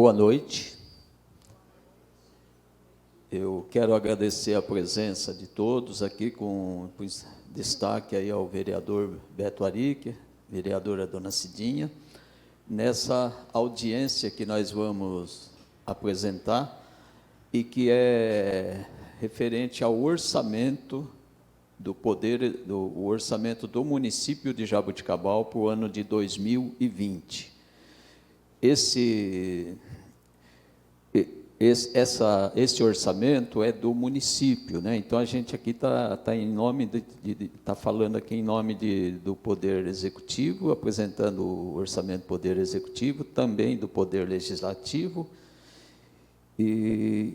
Boa noite. Eu quero agradecer a presença de todos aqui, com destaque aí ao vereador Beto Arique, vereadora Dona Cidinha, nessa audiência que nós vamos apresentar e que é referente ao orçamento do orçamento do município de Jaboticabal para o ano de 2020. Esse orçamento é do município, né? Então a gente aqui está em nome está falando aqui em nome do Poder Executivo, apresentando o orçamento do Poder Executivo, também do Poder Legislativo, e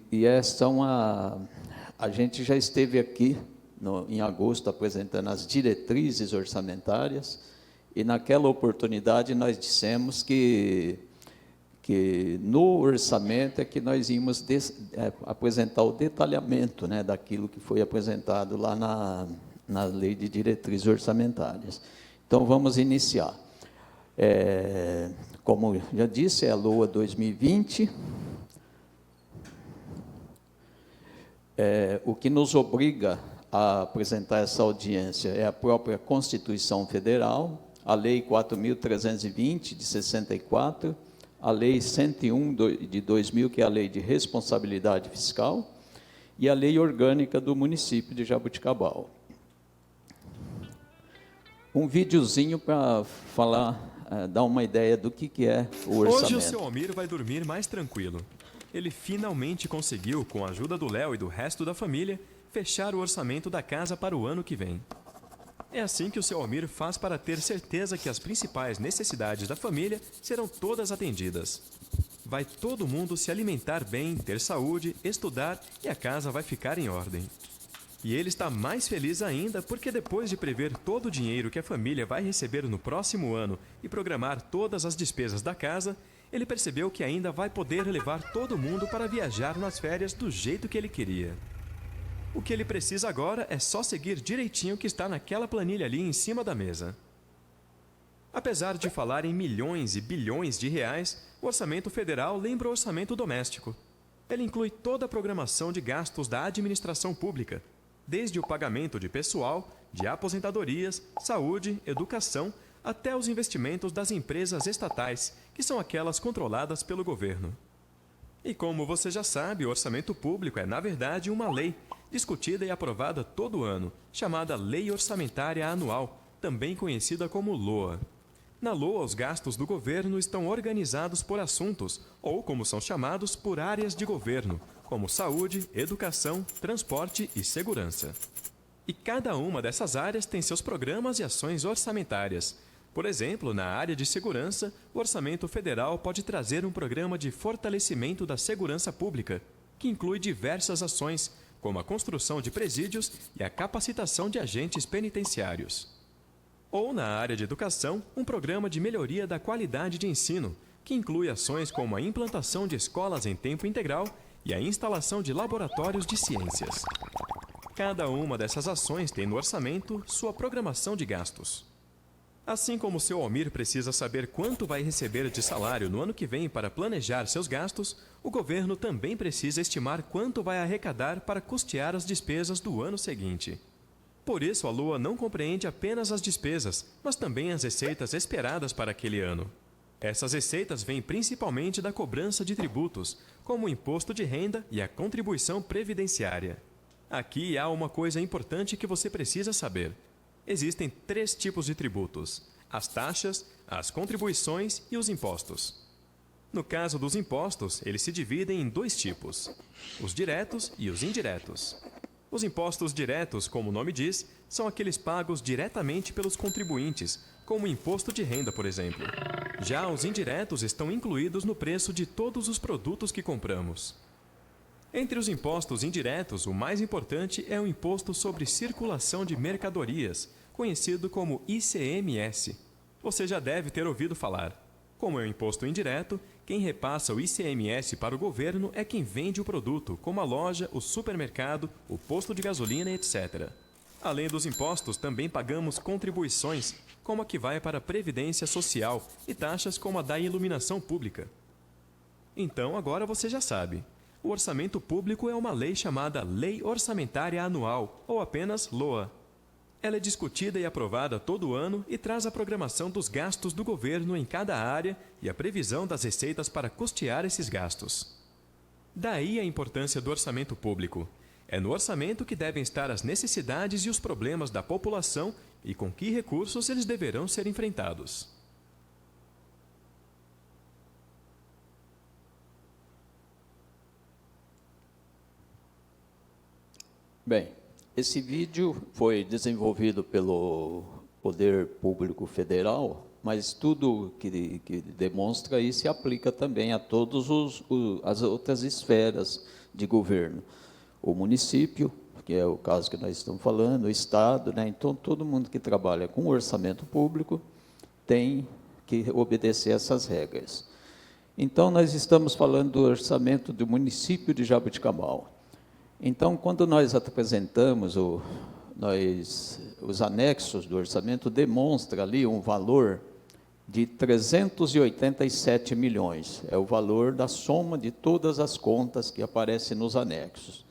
a gente já esteve aqui em agosto apresentando as diretrizes orçamentárias, e naquela oportunidade nós dissemos que no orçamento é que nós íamos apresentar o detalhamento, né, daquilo que foi apresentado lá na Lei de Diretrizes Orçamentárias. Então, vamos iniciar. Como já disse, é a LOA 2020. O que nos obriga a apresentar essa audiência é a própria Constituição Federal, a Lei 4.320, de 64, a Lei 101 de 2000, que é a Lei de Responsabilidade Fiscal, e a Lei Orgânica do município de Jaboticabal. Um videozinho para falar, dar uma ideia do que é o orçamento. Hoje o seu Almir vai dormir mais tranquilo. Ele finalmente conseguiu, com a ajuda do Léo e do resto da família, fechar o orçamento da casa para o ano que vem. É assim que o seu Almir faz para ter certeza que as principais necessidades da família serão todas atendidas. Vai todo mundo se alimentar bem, ter saúde, estudar e a casa vai ficar em ordem. E ele está mais feliz ainda porque depois de prever todo o dinheiro que a família vai receber no próximo ano e programar todas as despesas da casa, ele percebeu que ainda vai poder levar todo mundo para viajar nas férias do jeito que ele queria. O que ele precisa agora é só seguir direitinho o que está naquela planilha ali em cima da mesa. Apesar de falar em milhões e bilhões de reais, o orçamento federal lembra o orçamento doméstico. Ele inclui toda a programação de gastos da administração pública, desde o pagamento de pessoal, de aposentadorias, saúde, educação, até os investimentos das empresas estatais, que são aquelas controladas pelo governo. E como você já sabe, o orçamento público é, na verdade, uma lei, discutida e aprovada todo ano, chamada Lei Orçamentária Anual, também conhecida como LOA. Na LOA, os gastos do governo estão organizados por assuntos, ou como são chamados, por áreas de governo, como saúde, educação, transporte e segurança. E cada uma dessas áreas tem seus programas e ações orçamentárias. Por exemplo, na área de segurança, o orçamento federal pode trazer um programa de fortalecimento da segurança pública, que inclui diversas ações, como a construção de presídios e a capacitação de agentes penitenciários. Ou, na área de educação, um programa de melhoria da qualidade de ensino, que inclui ações como a implantação de escolas em tempo integral e a instalação de laboratórios de ciências. Cada uma dessas ações tem no orçamento sua programação de gastos. Assim como o seu Almir precisa saber quanto vai receber de salário no ano que vem para planejar seus gastos, o governo também precisa estimar quanto vai arrecadar para custear as despesas do ano seguinte. Por isso, a LOA não compreende apenas as despesas, mas também as receitas esperadas para aquele ano. Essas receitas vêm principalmente da cobrança de tributos, como o imposto de renda e a contribuição previdenciária. Aqui há uma coisa importante que você precisa saber. Existem 3 tipos de tributos: as taxas, as contribuições e os impostos. No caso dos impostos, eles se dividem em 2 tipos: os diretos e os indiretos. Os impostos diretos, como o nome diz, são aqueles pagos diretamente pelos contribuintes, como o imposto de renda, por exemplo. Já os indiretos estão incluídos no preço de todos os produtos que compramos. Entre os impostos indiretos, o mais importante é o Imposto sobre Circulação de Mercadorias, conhecido como ICMS. Você já deve ter ouvido falar. Como é um imposto indireto, quem repassa o ICMS para o governo é quem vende o produto, como a loja, o supermercado, o posto de gasolina, etc. Além dos impostos, também pagamos contribuições, como a que vai para a Previdência Social, e taxas como a da iluminação pública. Então, agora você já sabe. O orçamento público é uma lei chamada Lei Orçamentária Anual, ou apenas LOA. Ela é discutida e aprovada todo ano e traz a programação dos gastos do governo em cada área e a previsão das receitas para custear esses gastos. Daí a importância do orçamento público. É no orçamento que devem estar as necessidades e os problemas da população e com que recursos eles deverão ser enfrentados. Bem, esse vídeo foi desenvolvido pelo Poder Público Federal, mas tudo que demonstra isso se aplica também a todas as outras esferas de governo. O município, que é o caso que nós estamos falando, o Estado, né? Então, todo mundo que trabalha com orçamento público tem que obedecer essas regras. Então, nós estamos falando do orçamento do município de Jaboticabal. Então, quando nós apresentamos os anexos do orçamento, demonstra ali um valor de 387 milhões. É o valor da soma de todas as contas que aparecem nos anexos.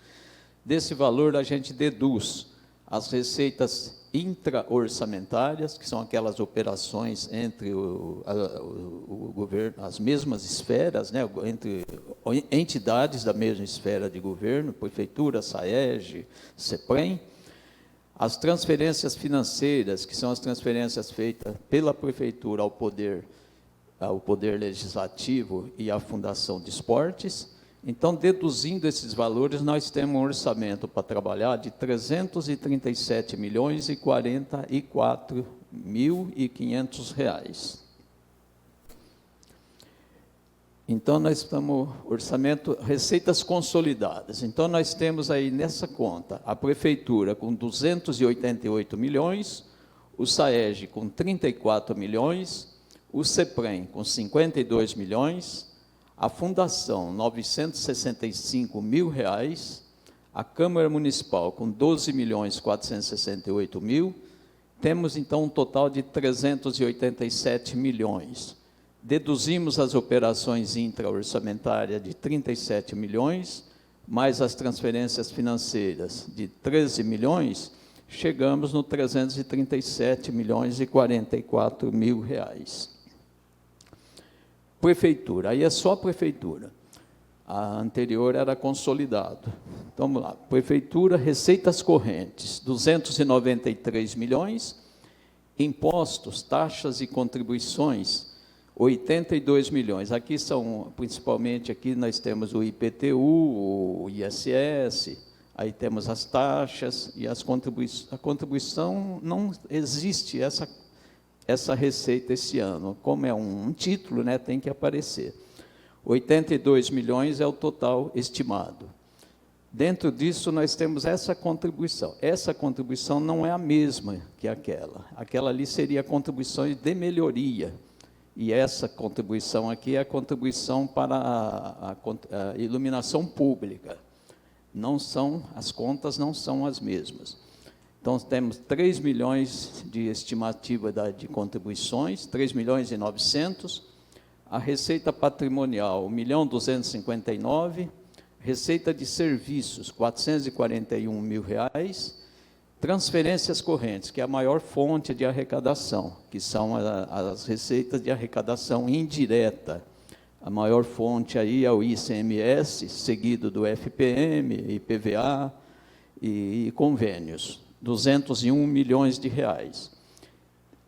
Desse valor, a gente deduz as receitas intra-orçamentárias, que são aquelas operações entre o governo, as mesmas esferas, né, entre entidades da mesma esfera de governo, Prefeitura, SAEG, CEPREM, as transferências financeiras, que são as transferências feitas pela Prefeitura ao Poder Legislativo e à Fundação de Esportes. Então, deduzindo esses valores, nós temos um orçamento para trabalhar de 337 milhões e 44.500 reais. Então, nós estamos, orçamento, receitas consolidadas. Então, nós temos aí nessa conta, a Prefeitura com 288 milhões, o SAEG com 34 milhões, o CEPREM com 52 milhões, a Fundação, 965 mil reais, a Câmara Municipal com 12.468 mil, temos então um total de 387 milhões. Deduzimos as operações intra-orçamentárias de 37 milhões, mais as transferências financeiras de 13 milhões, chegamos no 337 milhões e 44 mil reais. Prefeitura, aí é só a Prefeitura. A anterior era consolidado. Então, vamos lá. Prefeitura, receitas correntes, 293 milhões, impostos, taxas e contribuições, 82 milhões. Aqui são, principalmente, aqui nós temos o IPTU, o ISS, aí temos as taxas e as contribuições. A contribuição, não existe essa receita esse ano. Como é um título, né, tem que aparecer. 82 milhões é o total estimado. Dentro disso, nós temos essa contribuição. Essa contribuição não é a mesma que aquela. Aquela ali seria contribuições de melhoria. E essa contribuição aqui é a contribuição para a iluminação pública. Não são, as contas não são as mesmas. Então, temos 3 milhões de estimativa de contribuições, 3 milhões e 900. A receita patrimonial, 1.259.000. Receita de serviços, 441 mil reais. Transferências correntes, que é a maior fonte de arrecadação, que são as receitas de arrecadação indireta. A maior fonte aí é o ICMS, seguido do FPM, IPVA e convênios. 201 milhões de reais.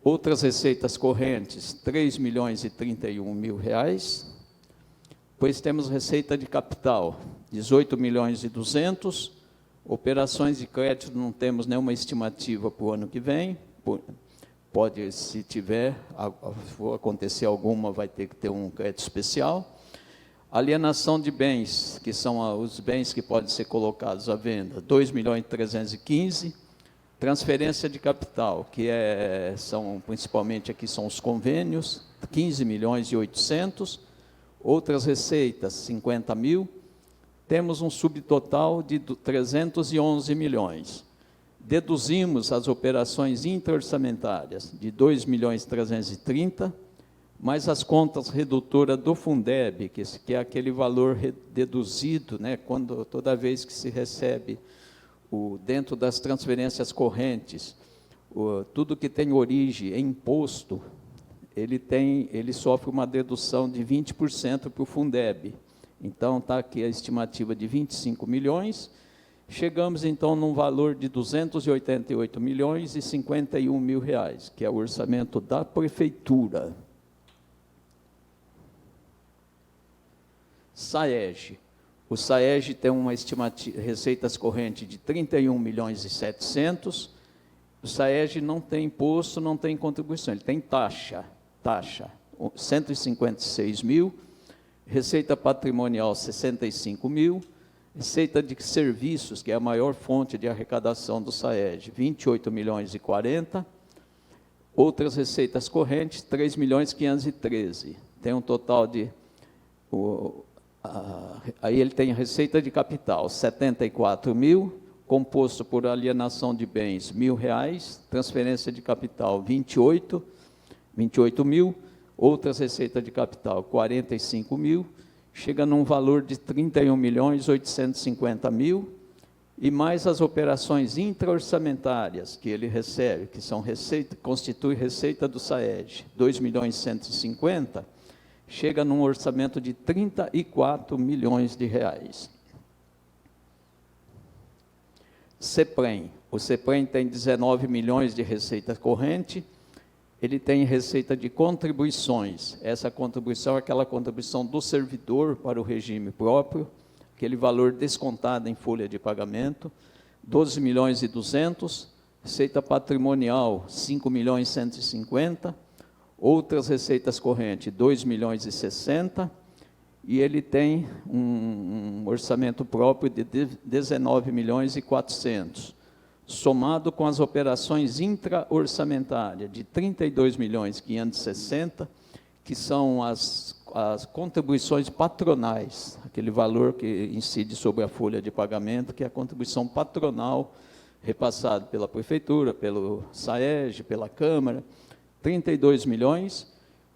Outras receitas correntes, 3 milhões e 31 mil reais. Pois temos receita de capital, 18 milhões e 200. Operações de crédito, não temos nenhuma estimativa para o ano que vem. Pode, se tiver, for acontecer alguma, vai ter que ter um crédito especial. Alienação de bens, que são os bens que podem ser colocados à venda, 2 milhões e 315. Transferência de capital, que são principalmente aqui são os convênios, 15 milhões e 800. Outras receitas, 50 mil. Temos um subtotal de 311 milhões. Deduzimos as operações intra-orçamentárias de 2 milhões e 330, mais as contas redutoras do Fundeb, que é aquele valor deduzido, né, toda vez que se recebe dentro das transferências correntes, tudo que tem origem em imposto, ele sofre uma dedução de 20% para o Fundeb. Então, está aqui a estimativa de 25 milhões, chegamos, então, num valor de 288 milhões e 51 mil reais, que é o orçamento da Prefeitura. SAEG. O SAEG tem uma estimativa, receitas correntes de 31 milhões e 700. O SAEG não tem imposto, não tem contribuição, ele tem taxa, 156 mil, receita patrimonial 65 mil, receita de serviços, que é a maior fonte de arrecadação do SAEG, 28 milhões e 40, outras receitas correntes, 3 milhões e 513, tem um total de... aí ele tem a receita de capital, 74 mil, composto por alienação de bens, R$1.000, transferência de capital, 28 mil, outras receitas de capital, 45 mil, chega num valor de 31 milhões 850 mil, e mais as operações intra-orçamentárias que ele recebe, que são constitui receita do SAEG, 2 milhões 150, chega num orçamento de 34 milhões de reais. CEPREM. O CEPREM tem 19 milhões de receita corrente, ele tem receita de contribuições. Essa contribuição é aquela contribuição do servidor para o regime próprio, aquele valor descontado em folha de pagamento, 12 milhões e 200, receita patrimonial, 5 milhões e 150, outras receitas correntes, 2 milhões e 60, e ele tem um orçamento próprio de 19 milhões e 400, somado com as operações intra-orçamentárias de 32 milhões e 560, que são as contribuições patronais, aquele valor que incide sobre a folha de pagamento, que é a contribuição patronal repassada pela Prefeitura, pelo SAEG, pela Câmara, 32 milhões,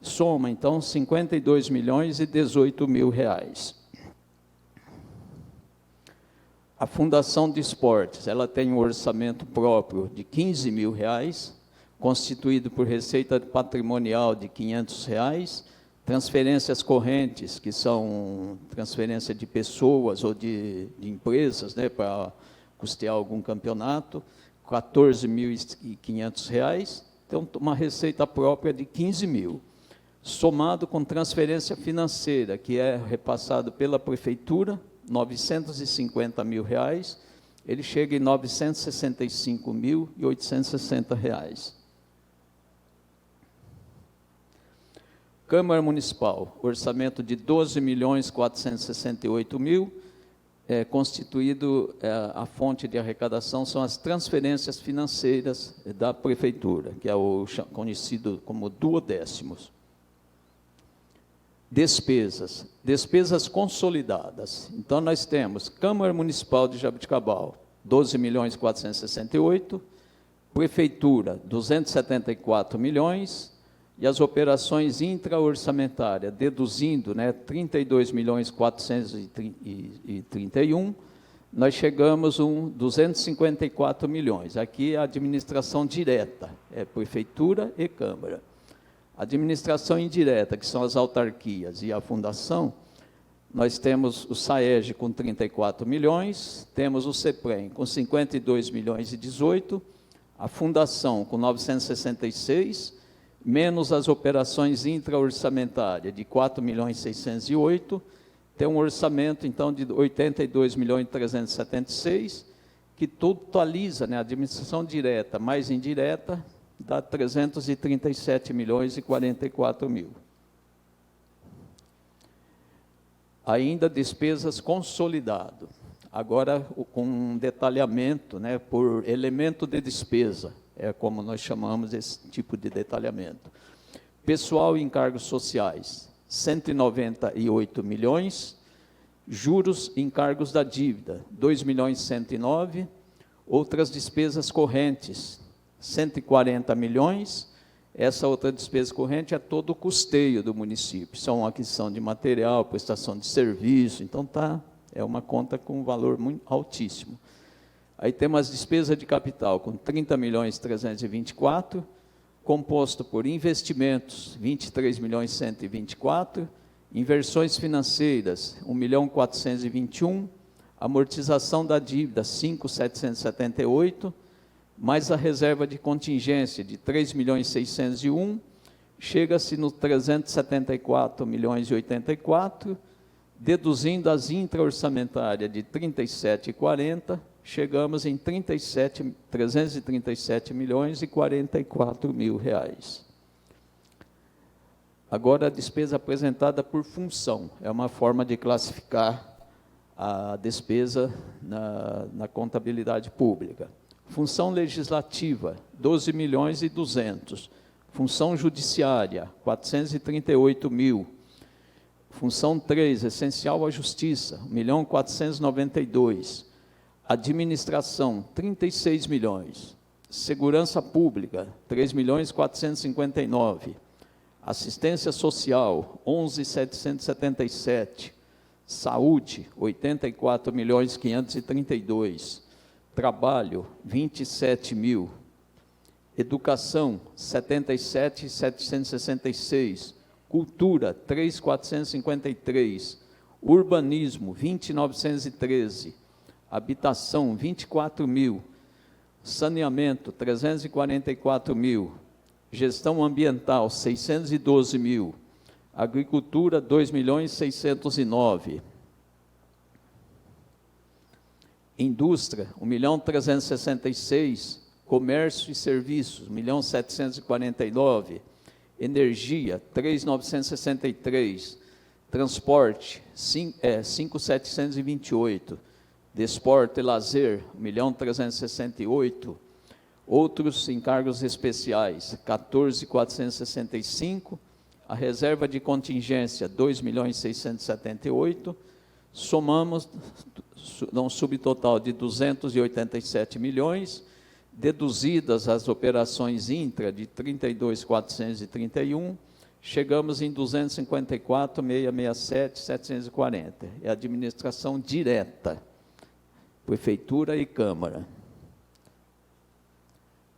soma, então, 52 milhões e 18 mil reais. A Fundação de Esportes, ela tem um orçamento próprio de 15 mil reais, constituído por receita patrimonial de 500 reais, transferências correntes, que são transferência de pessoas ou de empresas, né, para custear algum campeonato, 14.500 reais, então uma receita própria de 15 mil. Somado com transferência financeira, que é repassado pela Prefeitura, 950 mil reais, ele chega em 965.860 reais. Câmara Municipal, orçamento de 12.468 mil, constituído, a fonte de arrecadação são as transferências financeiras da Prefeitura, que é o conhecido como duodécimos. Despesas consolidadas. Então, nós temos Câmara Municipal de Jaboticabal, 12.468, Prefeitura, 274 milhões, e as operações intra-orçamentárias, deduzindo, né, 32.431, nós chegamos a 254 milhões. Aqui a administração direta, é Prefeitura e Câmara. A administração indireta, que são as autarquias e a fundação, nós temos o SAEG com 34 milhões, temos o CEPREM com 52 milhões e 18, a fundação com 966, menos as operações intra-orçamentárias de 4 milhões e 608, tem um orçamento, então, de 82 milhões e 376, que totaliza, né, a administração direta mais indireta, dá 337 milhões e 44 mil. Ainda despesas consolidado. Agora, com um detalhamento, né, por elemento de despesa, é como nós chamamos esse tipo de detalhamento. Pessoal e encargos sociais, 198 milhões. Juros e encargos da dívida, 2 milhões e 109. Outras despesas correntes, 140 milhões, Essa outra despesa corrente é todo o custeio do município, são aquisição de material, prestação de serviço, então é uma conta com um valor muito altíssimo. Aí temos as despesas de capital, com 30.324, composto por investimentos, 23.124, inversões financeiras, 1.421, amortização da dívida, 5.778, mais a reserva de contingência de 3.601, chega-se no 374.084, deduzindo as intra-orçamentárias de 37,40, chegamos em 337.044.000 reais. Agora, a despesa apresentada por função, é uma forma de classificar a despesa na contabilidade pública. Função legislativa, 12.200.000. Função judiciária, 438.000. Função 3, essencial à justiça, 1.492.000. Administração, 36 milhões. Segurança pública, 3.459.000. Assistência social, 11.777. Saúde, 84.532.000. Trabalho, 27.000. Educação, 77.766. Cultura, 3.453. Urbanismo, 20.913. Habitação, 24.000. Saneamento, 344.000. Gestão ambiental, 612.000. Agricultura, 2.609.000. Indústria, 1.366.000. Comércio e serviços, 1.749.000. Energia, 3.963. Transporte, 5.728. Desporto e lazer, 1.368.000. Outros encargos especiais, 14.465. A reserva de contingência, 2.678.000. Somamos, dá um subtotal de 287 milhões, deduzidas as operações intra de 32.431, chegamos em 254.667.740. É a administração direta, prefeitura e câmara.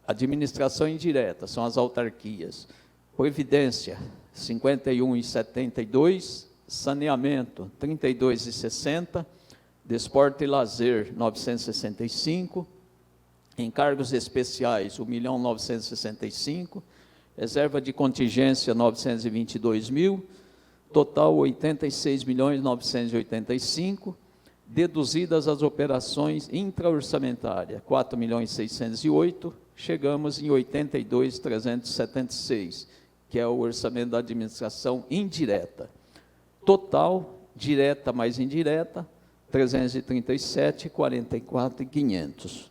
Administração indireta, são as autarquias. Previdência, 51,72, saneamento, 32,60, desporto e lazer, 965, encargos especiais, 1.965.000, reserva de contingência, 922.000, total 86.985.000, deduzidas as operações intra-orçamentárias, 4.608.000, chegamos em 82.376, que é o orçamento da administração indireta. Total, direta mais indireta, 337.044.500.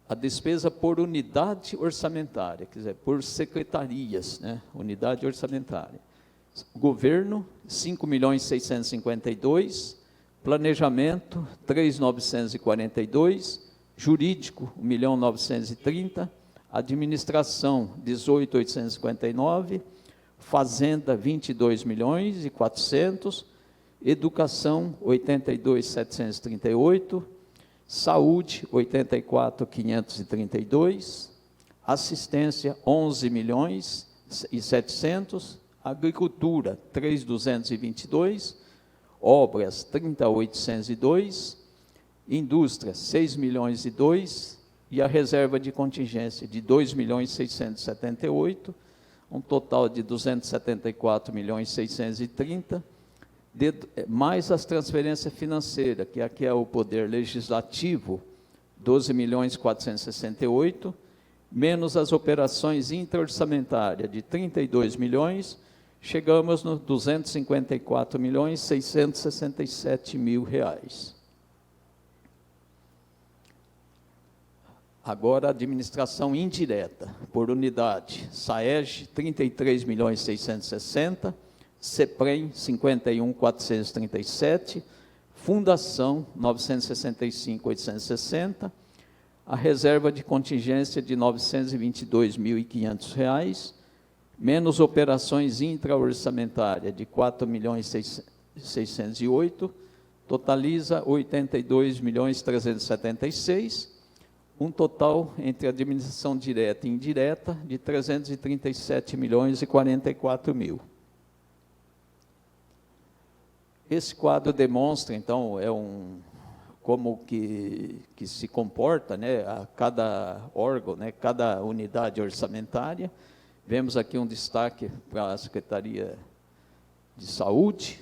A despesa por unidade orçamentária, quer dizer, por secretarias, né? Unidade orçamentária. Governo, 5.652.000, planejamento, 3.942.000, jurídico, 1.930.000, administração, 18.859.000, fazenda, 22.400.000, educação, 82.738.000, saúde, 84.532, assistência, 11.700.000, agricultura, 3.222, obras, 30.802, indústria, 6.002.000, e a reserva de contingência de 2.678.000, um total de 274.630.000, mais as transferências financeiras, que aqui é o poder legislativo, 12.468.000, menos as operações intra-orçamentárias de 32 milhões, chegamos nos 254.667.000 reais. Agora, a administração indireta, por unidade, SAEG, 33.660.000, CEPREM, 51.437, Fundação, 965.860, a reserva de contingência de R$ 922.500, menos operações intra-orçamentárias de R$ 4.608.000, totaliza R$ 82.376.000, um total entre administração direta e indireta de R$ 337.044.000. Esse quadro demonstra, então, como que se comporta, né, a cada órgão, né, cada unidade orçamentária. Vemos aqui um destaque para a Secretaria de Saúde,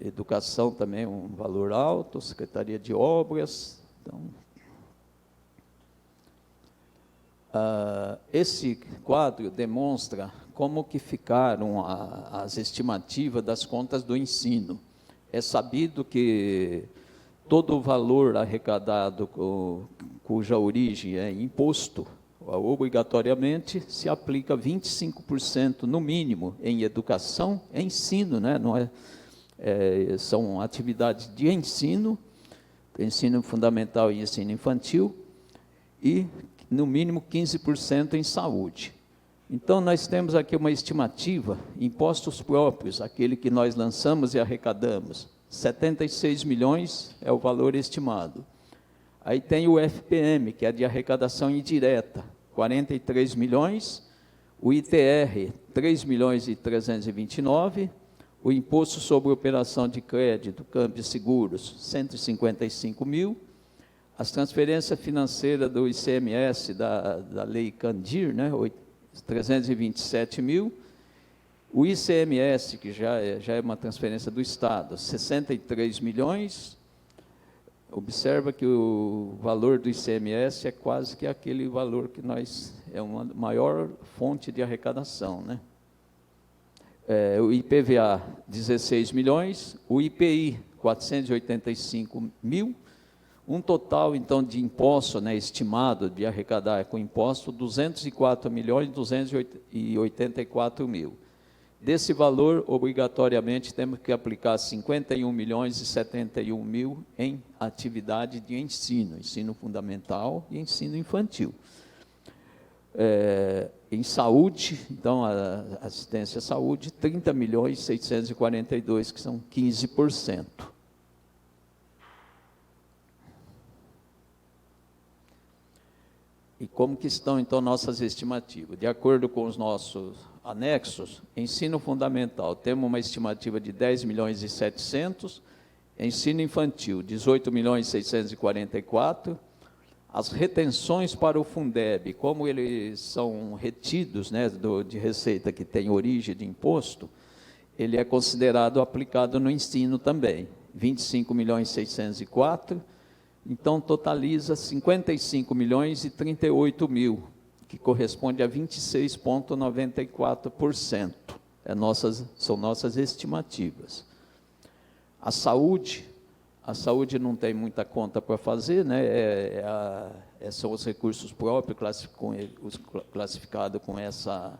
Educação também um valor alto, Secretaria de Obras. Então, esse quadro demonstra como que ficaram as estimativas das contas do ensino. É sabido que todo o valor arrecadado cuja origem é imposto, obrigatoriamente se aplica 25% no mínimo em educação, ensino, né? Não são atividades de ensino fundamental e ensino infantil, e no mínimo 15% em saúde. Então, nós temos aqui uma estimativa, impostos próprios, aquele que nós lançamos e arrecadamos, 76 milhões é o valor estimado. Aí tem o FPM, que é de arrecadação indireta, 43 milhões, o ITR, 3.329.000, o Imposto sobre Operação de Crédito, Câmbio e Seguros, 155.000, as transferências financeiras do ICMS, da Lei Candir, né, 327.000, o ICMS, que já é uma transferência do Estado, 63 milhões, observa que o valor do ICMS é quase que aquele valor que é uma maior fonte de arrecadação, né? O IPVA, 16 milhões, o IPI, 485.000, um total, então, de imposto, né, estimado de arrecadar com imposto, 204.284.000. Desse valor, obrigatoriamente, temos que aplicar 51.071.000 em atividade de ensino fundamental e ensino infantil. Em saúde, então, a assistência à saúde, 30.642.000, que são 15%. E como que estão, então, nossas estimativas? De acordo com os nossos anexos, ensino fundamental, temos uma estimativa de 10.700.000, ensino infantil, 18.644.000, as retenções para o Fundeb, como eles são retidos, né, de receita que tem origem de imposto, ele é considerado aplicado no ensino também, 25.604.000, então totaliza 55.038.000, que corresponde a 26,94%. São nossas estimativas. A saúde não tem muita conta para fazer, né? São os recursos próprios classificados com essa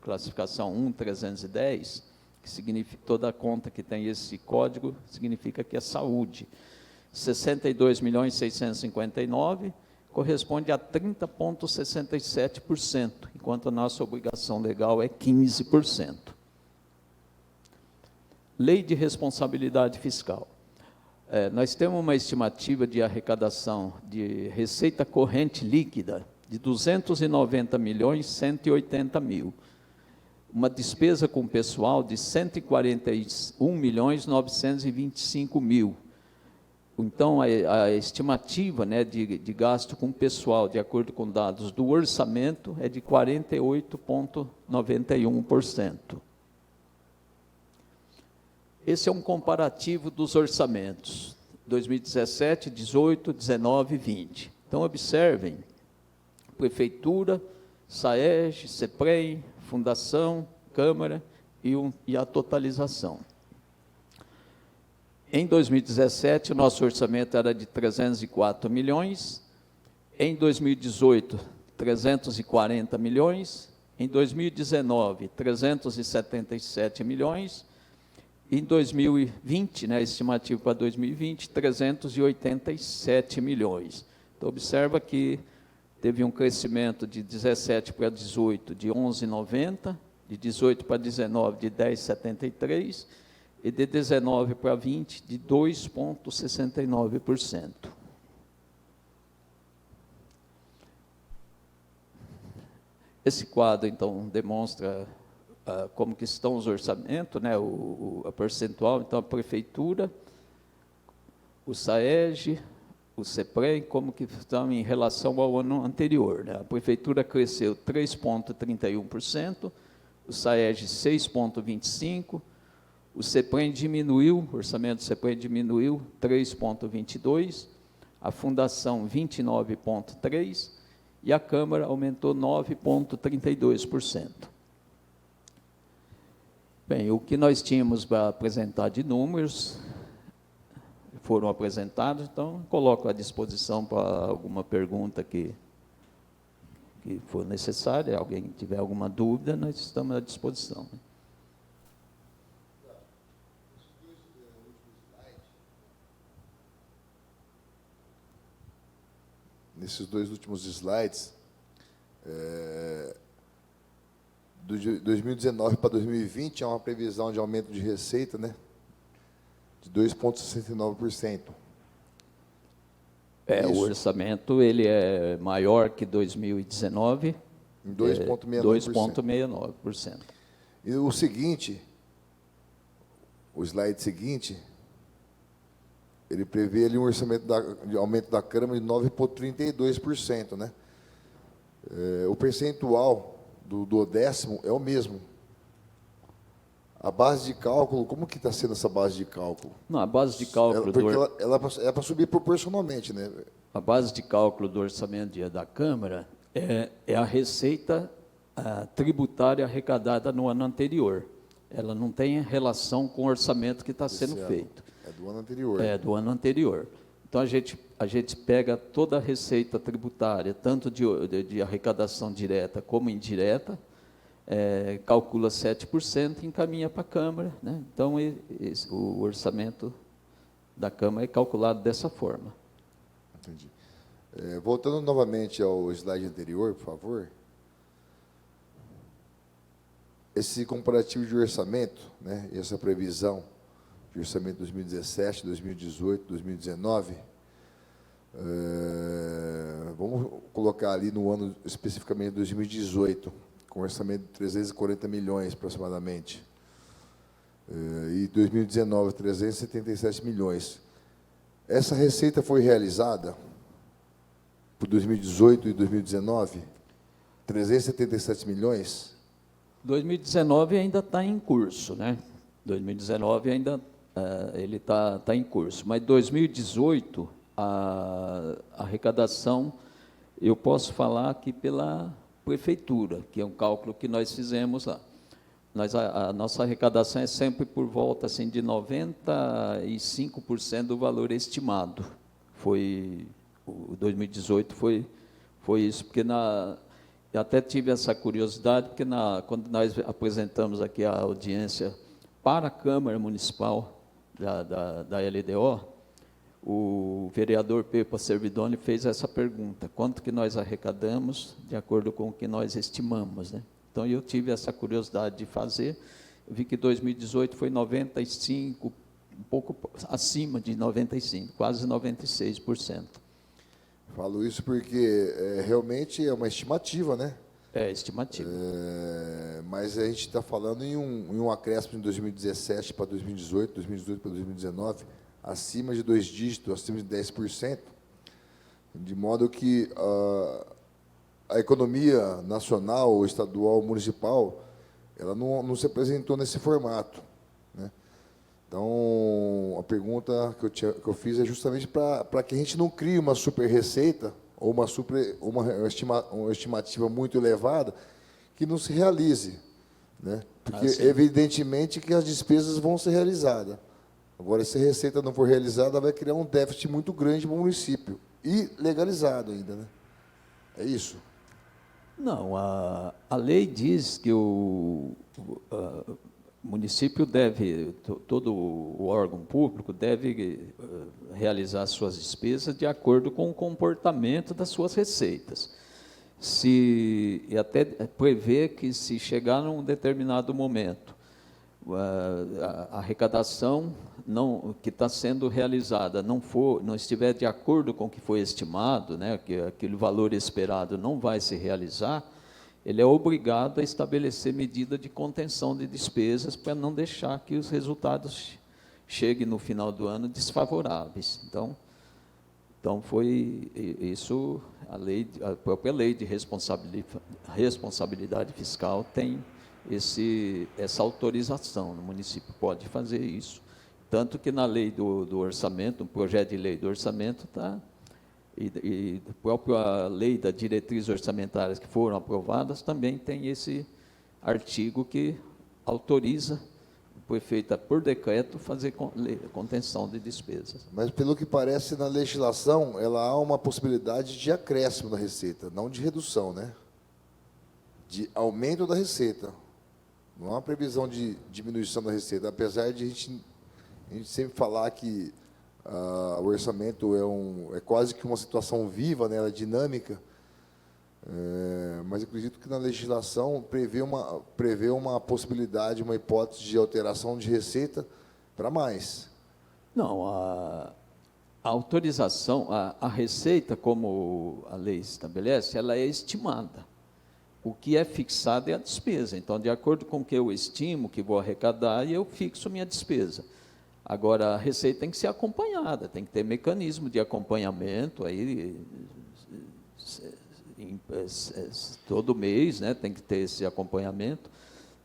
classificação 1.310, que significa toda conta que tem esse código, significa que é saúde. 62.659.000, corresponde a 30,67%, enquanto a nossa obrigação legal é 15%. Lei de responsabilidade fiscal. Nós temos uma estimativa de arrecadação de receita corrente líquida de 290.180.000, uma despesa com pessoal de 141.925.000. Então, a estimativa, né, de gasto com pessoal, de acordo com dados do orçamento, é de 48,91%. Esse é um comparativo dos orçamentos, 2017, 18, 19 e 20. Então, observem, Prefeitura, SAEG, CEPREM, Fundação, Câmara e a totalização. Em 2017, o nosso orçamento era de 304 milhões, em 2018, 340 milhões, em 2019, 377 milhões, em 2020, né, estimativo para 2020, 387 milhões. Então, observa que teve um crescimento de 17 para 18 de 11,90, de 18 para 19 de 10,73 e de 19 para 20 de 2,69%. Esse quadro, então, demonstra como que estão os orçamentos, né, a percentual, então, a Prefeitura, o SAEG, o CEPREM, como que estão em relação ao ano anterior. Né? A Prefeitura cresceu 3,31%, o SAEG 6,25%, o CEPREM diminuiu, o orçamento do CEPREM diminuiu 3,22%, a Fundação 29,3%, e a Câmara aumentou 9,32%. Bem, o que nós tínhamos para apresentar de números foram apresentados, então coloco à disposição para alguma pergunta que for necessária. Alguém tiver alguma dúvida, nós estamos à disposição. Nesses dois últimos slides, de 2019 para 2020, há uma previsão de aumento de receita, né, de 2,69%. O orçamento ele é maior que 2019, em 2,69%. 2,69%. E o seguinte, o slide seguinte, ele prevê ali um orçamento de aumento da Câmara de 9,32%, né? O percentual do 10º é o mesmo. A base de cálculo, como que está sendo essa base de cálculo? Não, a base de cálculo Porque ela é para subir proporcionalmente, né? A base de cálculo do orçamento da Câmara é a receita tributária arrecadada no ano anterior. Ela não tem relação com o orçamento que está sendo feito. É do ano anterior. É do ano anterior. Então, a gente pega toda a receita tributária, tanto de arrecadação direta como indireta, calcula 7% e encaminha para a Câmara. Né? Então, o orçamento da Câmara é calculado dessa forma. Entendi. Voltando novamente ao slide anterior, por favor. Esse comparativo de orçamento, né, e essa previsão de orçamento 2017, 2018, 2019, vamos colocar ali no ano especificamente 2018, com orçamento de 340 milhões aproximadamente, e 2019, 377 milhões. Essa receita foi realizada por 2018 e 2019, 377 milhões? 2019 ainda está em curso, né? 2019 ainda ele está em curso, mas 2018 a arrecadação, eu posso falar aqui pela Prefeitura, que é um cálculo que nós fizemos lá. A nossa arrecadação é sempre por volta assim, de 95% do valor estimado. O 2018 foi isso, porque eu até tive essa curiosidade, porque quando nós apresentamos aqui a audiência para a Câmara Municipal da LDO, o vereador Pepa Servidoni fez essa pergunta: quanto que nós arrecadamos de acordo com o que nós estimamos, né? Então, eu tive essa curiosidade de fazer. Eu vi que 2018 foi 95%, um pouco acima de 95%, quase 96%. Falo isso porque realmente é uma estimativa, né? É estimativa. Mas a gente está falando em um acréscimo de 2017 para 2018, 2018 para 2019, acima de 2 dígitos, acima de 10%, de modo que a economia nacional, estadual, municipal, ela não se apresentou nesse formato, né? Então, a pergunta que eu fiz é justamente para que a gente não crie uma super receita ou uma estimativa muito elevada que não se realize, né? Porque, evidentemente, que as despesas vão ser realizadas. Agora, se a receita não for realizada, vai criar um déficit muito grande para o município. E legalizado ainda, né? É isso? Não, a lei diz que O município deve, todo o órgão público deve realizar suas despesas de acordo com o comportamento das suas receitas. E até prever que, se chegar num determinado momento, a arrecadação que está sendo realizada não estiver de acordo com o que foi estimado, né, que aquele valor esperado não vai se realizar, ele é obrigado a estabelecer medida de contenção de despesas para não deixar que os resultados cheguem no final do ano desfavoráveis. Então foi isso, a própria lei de responsabilidade fiscal tem essa autorização. O município pode fazer isso, tanto que na lei do orçamento, no projeto de lei do orçamento está, e a própria lei da diretrizes orçamentárias que foram aprovadas também tem esse artigo que autoriza o prefeito, por decreto, fazer contenção de despesas. Mas, pelo que parece, na legislação, ela há uma possibilidade de acréscimo da receita, não de redução, né? De aumento da receita. Não há uma previsão de diminuição da receita, apesar de a gente sempre falar que o orçamento é quase que uma situação viva, né, ela é dinâmica, mas acredito que na legislação prevê uma possibilidade, uma hipótese de alteração de receita para mais. Não, a autorização, a receita, como a lei estabelece, ela é estimada. O que é fixado é a despesa. Então, de acordo com o que eu estimo que vou arrecadar, eu fixo minha despesa. Agora, a receita tem que ser acompanhada, tem que ter mecanismo de acompanhamento, aí, todo mês, né, tem que ter esse acompanhamento,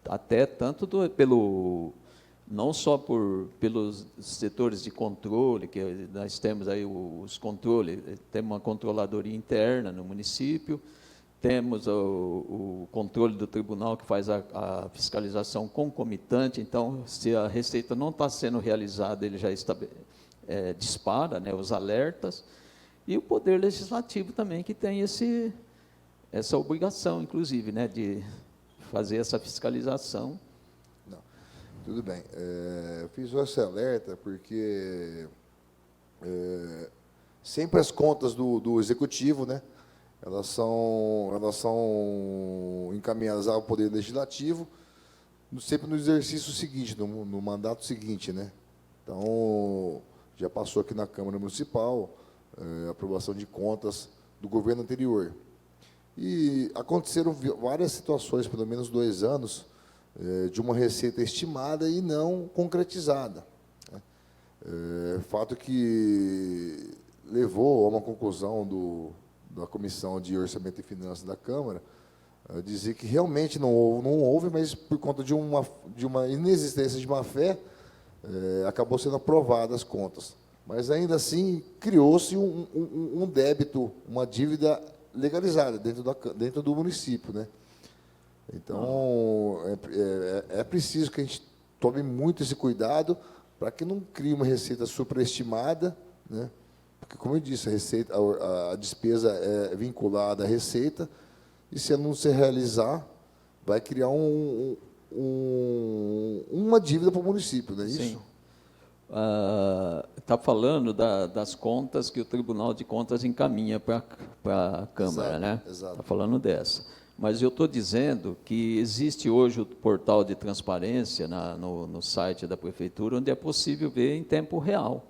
até tanto não só pelos setores de controle, que nós temos aí os controles, temos uma controladoria interna no município, temos o controle do tribunal que faz a fiscalização concomitante. Então, se a receita não está sendo realizada, ele já dispara, né, os alertas, e o Poder Legislativo também, que tem essa obrigação, inclusive, né, de fazer essa fiscalização. Não, tudo bem. Eu fiz esse alerta porque sempre as contas do Executivo, né, elas são encaminhadas ao Poder Legislativo, sempre no exercício seguinte, no mandato seguinte, né? Então, já passou aqui na Câmara Municipal a aprovação de contas do governo anterior. E aconteceram várias situações, pelo menos 2 anos, de uma receita estimada e não concretizada. Fato que levou a uma conclusão da Comissão de Orçamento e Finanças da Câmara, dizer que realmente não houve, mas por conta de uma inexistência de má-fé, acabou sendo aprovadas as contas. Mas, ainda assim, criou-se um débito, uma dívida legalizada dentro do município, né? Então, é preciso que a gente tome muito esse cuidado para que não crie uma receita superestimada, né? Porque, como eu disse, a despesa é vinculada à receita, e, se ela não se realizar, vai criar uma dívida para o município, não é isso? Sim. Está falando das contas que o Tribunal de Contas encaminha para a Câmara, Exato, né? exato. Está falando dessa. Mas eu estou dizendo que existe hoje o portal de transparência no site da Prefeitura, onde é possível ver em tempo real.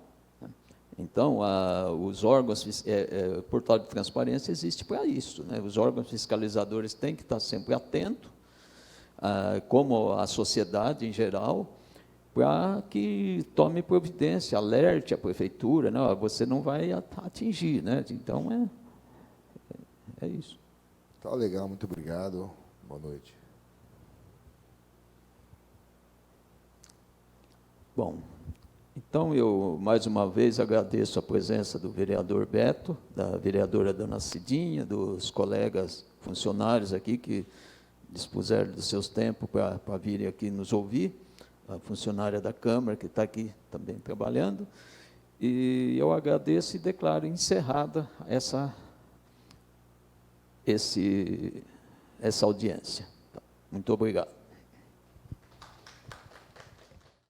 Então, os órgãos, o portal de transparência existe para isso, né? Os órgãos fiscalizadores têm que estar sempre atentos, como a sociedade em geral, para que tome providência, alerte a prefeitura, né? Você não vai atingir, né? Então, é isso. Tá legal, muito obrigado. Boa noite. Bom, então eu, mais uma vez, agradeço a presença do vereador Beto, da vereadora Dona Cidinha, dos colegas funcionários aqui que dispuseram dos seus tempos para virem aqui nos ouvir, a funcionária da Câmara, que está aqui também trabalhando, e eu agradeço e declaro encerrada essa audiência. Muito obrigado.